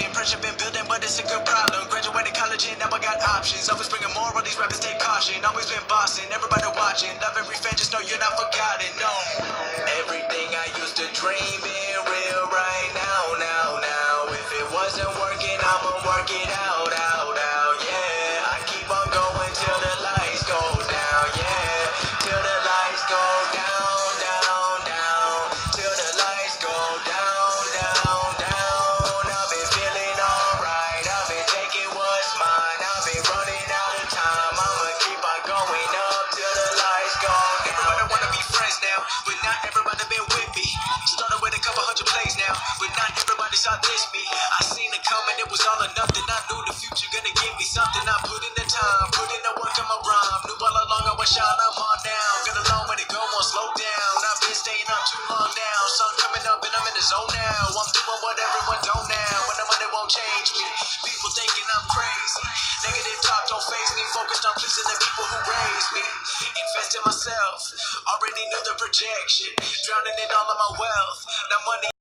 dropping. Pressure been building, but it's a good problem. Graduated college and now I got options. Always bringing more, all these rappers take caution. Always been bossing, everybody watching. Love every fan, just know you're not forgotten. No, everything I used to dream in real right now. If it wasn't working, I'ma work it out. Yeah, I keep on going till the lights go down. Yeah, till the lights go down. Till the lights go down. I've been feeling alright. I've been taking what's mine. I've been running out of time. I'ma keep on going up till the lights go down. Everybody wanna be friends now, but not everybody been with me. Started with a couple hundred plays now, but not everybody saw this me. I seen it coming, it was all or nothing. I knew the future gonna give me something. I put in the time, put in the work in my rhyme. Knew all along I was shot, I'm on down. Got a long way to go, won't slow down. I've been staying up too long now. Sun coming up and I'm in the zone now. I'm doing what everyone don't now. When the money won't change me. People thinking I'm crazy. Negative talk don't faze me. Focused on pleasing the people who raised me. Invest in myself. Already knew the projection. Drowning in all of my wealth. Now money